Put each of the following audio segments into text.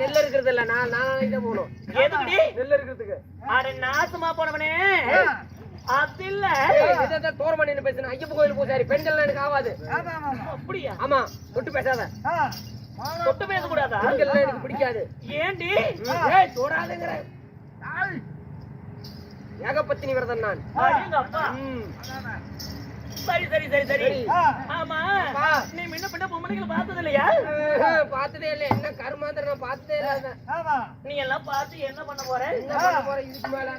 நெல் இருக்கிறது இல்ல, நான் நாளைக்கு தான் போகணும். எதுக்குடி? நெல் இருக்கிறதுக்கு. அட நாசமா போனவனே, அது இல்ல. இதான் தோரமணின்னு பேசுன ஐயப்ப கோயில் பூசாரி. பெண்கள் எனக்கு ஆகாது. அப்படியா? ஆமா, தொட்டு பேசாத. தொட்டு பேசக்கூடாதா? பெண்கள் எனக்கு பிடிக்காது. ஏண்டி? தொடாதுங்கிற ஏகப்பத்தினி விரதம் நான். அப்பா சரி சரி சரி சரி. ஆமா, நீ முன்ன பின்ன பொம்பளைகளை பார்த்தது இல்லையா? பார்த்ததே இல்ல. என்ன கருமாந்திர நான் பார்த்ததே இல்ல. நீ எல்லாம் பார்த்து என்ன பண்ண போற? என்ன பண்ண போற இதுக்கு மேல?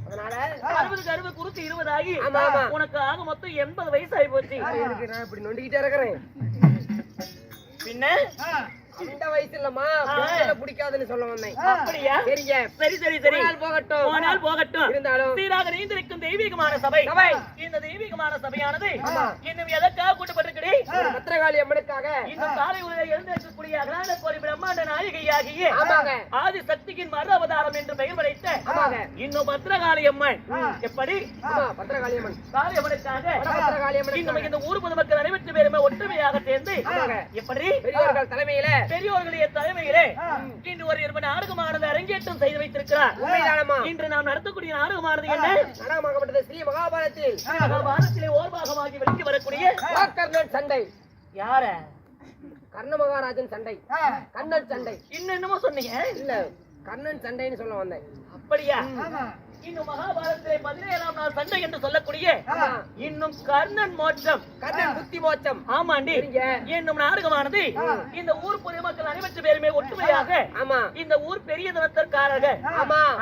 அதனால 60 குறுக்கு 20 ஆகி உனக்கு ஆக மொத்தம் 80 வயசு ஆகி போச்சு. நான் இப்படி நொண்டிக்கிட்டே இருக்கிறேன். பின்ன இந்த வயசு இல்லம்மா, பிடிக்காதுன்னு சொல்ல வந்தேன். அப்படியா? சரிங்க, சரி சரி சரி, போகட்டும் போனால் போகட்டும். இருந்தாலும் சீராக நீந்திருக்கும் தெய்வீகமான சபை. இந்த தெய்வீகமான சபையானது இன்னும் எதற்காக கூட்டப்பட்டிருக்கிறே? பத்திரகாளி அம்மனுக்காக. இன்னும் காலை உலகில் எழுந்திருக்கக்கூடிய அகிலாண்ட கோடி பிரம்மாண்ட நாயகியாகிய ஆதி சக்தியின் மறு அவதாரம் என்று பெயர் படைத்த இன்னும் பத்திரகாளி அம்மன். எப்படி? பத்திரகாளி அம்மன் காளி அம்மனுக்காக இன்னும் இந்த ஊர் பொதுமக்கள் அனைவற்று பேருமே ஒற்றுமையாக சேர்ந்து எப்படி பெரியவர்கள் தலைமையில பெரியோர்களுடைய தலைமையிலே இன்று ஒரு நாடகமானது அரங்கேற்றம் செய்து வைத்திருக்கிறார். இன்று நாம் நடத்தக்கூடிய நாடகமானது என்ன? நாடகமாகப்பட்டது ஸ்ரீ மகாபாரதத்தில். மகாபாரதத்திலே ஓர் பாகமாகி வெளியே வரக்கூடிய கர்ணன் சண்டை. யார? கர்ண மகாராஜன் சண்டை, கண்ணன் சண்டை. இன்னும் என்னமோ சொன்னீங்க? இல்ல, கண்ணன் சண்டைன்னு சொல்ல வந்தேன். அப்படியா? இன்னும் மகாபாரதத்திலே 17ஆம் நாள் சண்டை என்று சொல்லக்கூடிய இன்னும் கர்ணன் மோட்சம், கர்ணன் புத்தி மோட்சம். ஆமாண்டி. என்னும் நாடகமானது இந்த ஊர் பொதுமக்கள் அனைவற்று பேருமே ஒற்றுமையாக இந்த ஊர் பெரிய தனத்திற்காரர்கள்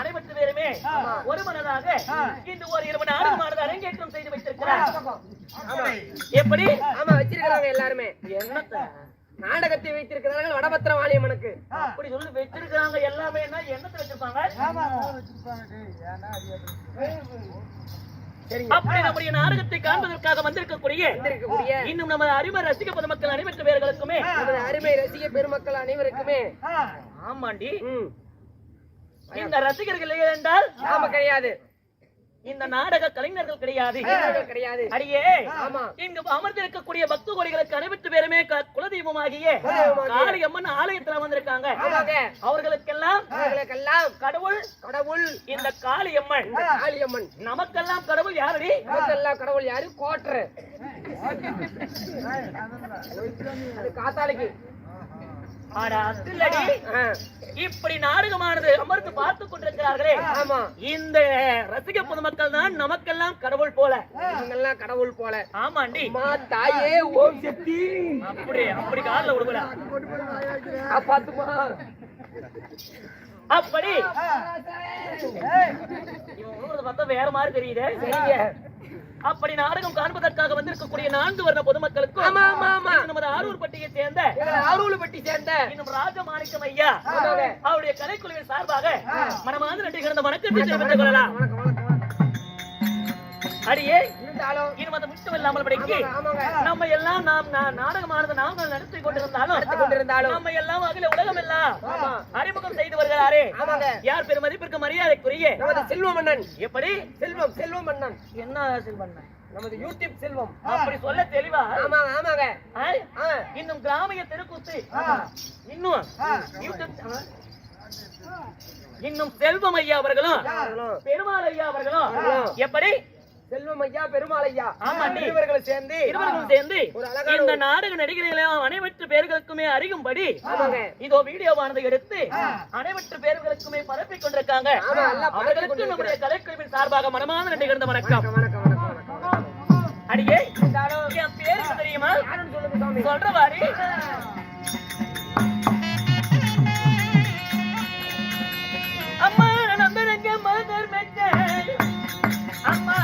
அனைவற்று பேருமே ஒரு மனதாக இந்த ஒரு இரவு நாடகமானது அரங்கேற்றம் செய்து வைத்திருக்கிறார். எப்படி? ஆமா, வச்சிருக்கிறாங்க எல்லாருமே. என்னத்த நாடகத்தை வைத்திருக்கிறார்கள் வடபத்திரவாளியம்மனுக்கு. அப்படி சொல்லி வச்சிருக்காங்க எல்லாமே. என்னத்தை வச்சிருப்பாங்க? அப்படி நம்முடைய நாடகத்தை காண்பதற்காக வந்திருக்கக்கூடிய இன்னும் நமது அருமை ரசிக பொதுமக்கள் அனைவற்ற பேர்களுக்குமே, அருமை ரசிக பெருமக்கள் அனைவருக்குமே. ஆமாண்டி, இந்த ரசிகர்கள் என்றால் நாம கிடையாது, இந்த நாடக கலைஞர்கள் கிடையாது. அடியே, இங்கு அமர்ந்திருக்கக்கூடிய பக்த கோடிகளுக்கு அனைவற்று பேருமே குலதெய்வமாகிய காளி அம்மன் ஆலயத்தில் வந்திருக்காங்க. அவர்களுக்கெல்லாம் கடவுள் கடவுள் இந்த காளி அம்மன். நமக்கெல்லாம் கடவுள் யாரடி? நமக்கெல்லாம் கடவுள் யாரு? கோட்டர். காத்தாளிக்கு. இப்படி நாடகமானது அமர்ந்து பார்த்துக் கொண்டிருக்கிறார்களே, இந்த ரசிக பொதுமக்கள் தான் நமக்கெல்லாம் கடவுள் போல. கடவுள் போல. ஆமாண்டி. தாயே ஓம் சக்தி. அப்படி அப்படி காலில் விடுவா. அப்படி பார்த்தா வேற மாதிரி தெரியுது. அப்படி நாடகம் காண்பதற்காக வந்திருக்கக்கூடிய 4 வர்ண பொதுமக்களுக்கும் நமது ஆரூர்பட்டியை சேர்ந்த இன்னும் ராஜமாணிக்கம் ஐயா அவருடைய கலைக்குழுவின் சார்பாக மனமார்ந்த நன்றி கிடந்த வணக்கத்தை தெரிவித்துக் கொள்ளலாம். அடியே, இன்னும் அந்த மிச்சம் இல்லாமல் படிக்கு நம்ம எல்லாம் நாம் நாடகமானது நாங்கள் நடத்தி கொண்டிருந்தாலும் நம்ம எல்லாம் அகில உலகம் எல்லாம் அறிமுகம் செய்து வருகிறாரே, யார் பெருமதிப்பிற்கு மரியாதைக்குரிய செல்வ மன்னன். எப்படி? செல்வ மன்னன். என்ன செல்வன்? நமது யூடியூப் செல்வம். அப்படி சொல்ல தெளிவா? ஆமாங்க. இன்னும் கிராமிய தெருக்கூத்து, இன்னும் இன்னும் செல்வம் ஐயா அவர்களும் பெருமாள் ஐயா அவர்களும் எப்படி? செல்வம் ஐயா, பெருமாள் ஐயா இருவர்களும் சேர்ந்து இந்த நாடக நடிகர்களையும் அனைவற்று பேர்களுக்குமே அறியும்படி இதோ வீடியோவானதை எடுத்து அனைவற்று பேர்களுக்குமே பரப்பிக் கொண்டிருக்காங்க. அவர்களுக்கு நம்முடைய கலைக்குழுவின் சார்பாக மனமார்ந்த நன்றி கிடந்த வணக்கம். அடியே, என் பேருக்கு தெரியுமா? சொல்றவாரி. அம்மா நம்பரங்க மதர் மெச்ச அம்மா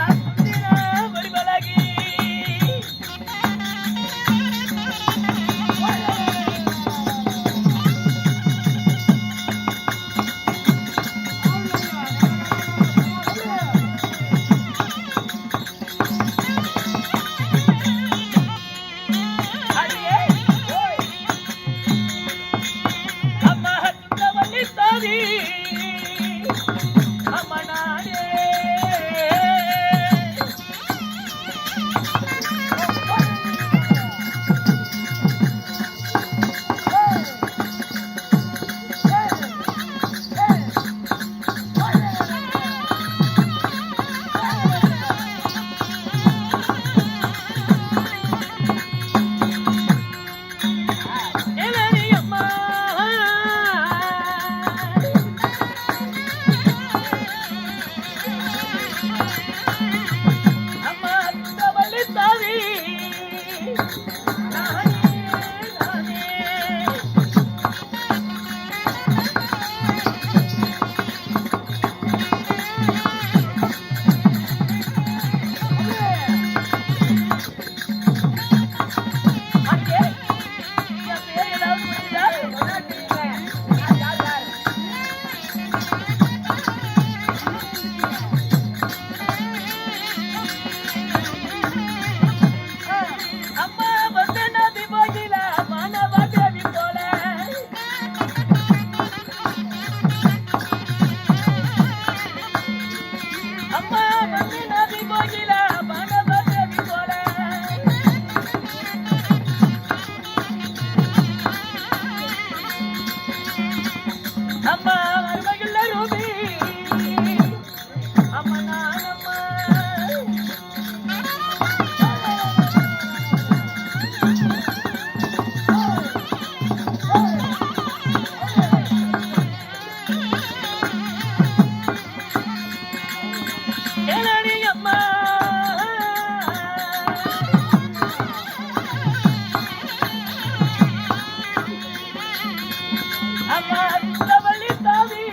அம்மா சுந்தரவல்லி தாவி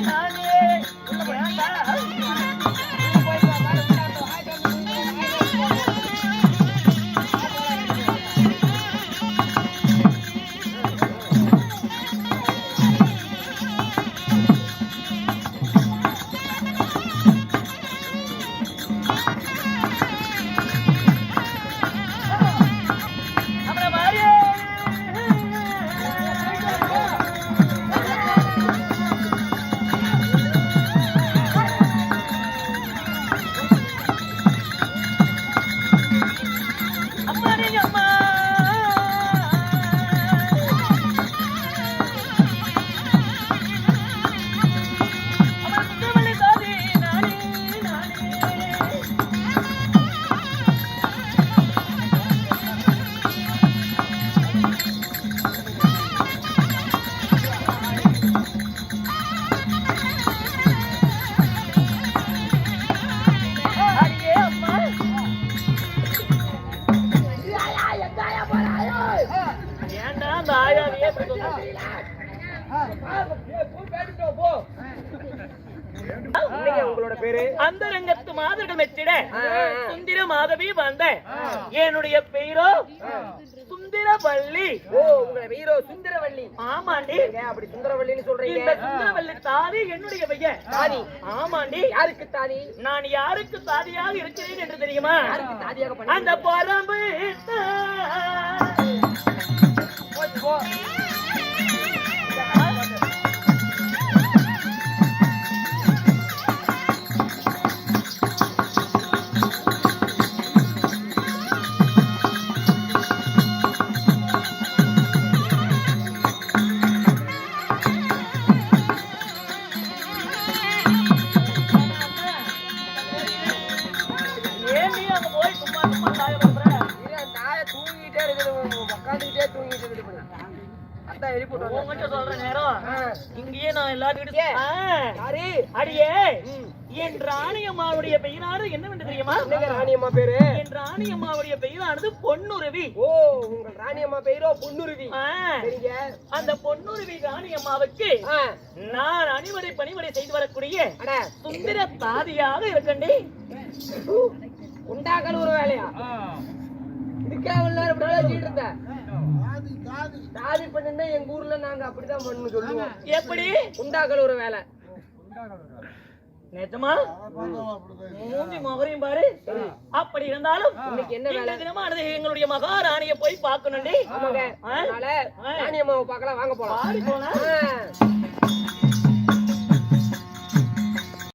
நானே உங்களோட பேரு அந்த ரங்கத்து மாதரிடம் வெற்றிட சுந்தர மாதவி வந்த என்னுடைய பெயரோ சுந்தரவல்லி. ஓ உங்க பெயரோ சுந்தரவல்லி. ஆமாண்டி. அப்படி சுந்தரவல்லின்னு சொல்றீங்க. இந்த சுந்தரவல்லி தாதி என்னுடைய பெயர். தாதி? ஆமாண்டி. யாருக்கு தாதி? நான் யாருக்கு தாதியாக இருக்கிறேன் என்று தெரியுமா? யாருக்கு தாதியாக? அந்த பரம்பு சொல்ற நேரம் இங்கேயே நான் எல்லாத்துக்கிட்ட அடியே என் ராணியம்மாவுடைய பெயரானது என்னவென்று தெரியுமா? ராணியம்மா பேரு? என் ராணியம்மாவுடைய பெயரானது பொன்னுருவி. ஓ உங்கள் ராணியம்மா பெயரோ பொன்னுருவி. அந்த பொன்னுருவி ராணியம்மாவுக்கு நான் அணிவடை பணிவடை செய்து வரக்கூடிய சுந்தர தாதியாக இருக்கண்டி. உண்டாக்கல் ஒரு வேலையா? இதுக்காக தாதி பண்ணுன்னா எங்க ஊர்ல நாங்க அப்படிதான் பண்ணு சொல்லுவோம். எப்படி? உண்டாக்கல் ஒரு வேலை. நிஜமா? மூஞ்சி மகரையும் பாரு. அப்படி இருந்தாலும் இன்னைக்கு என்ன வேலை? தினமானது எங்களுடைய மகாராணியை போய் பார்க்கணும்டி. ராணியம்மாவை பார்க்கலாம், வாங்க போலாம். போலாம்.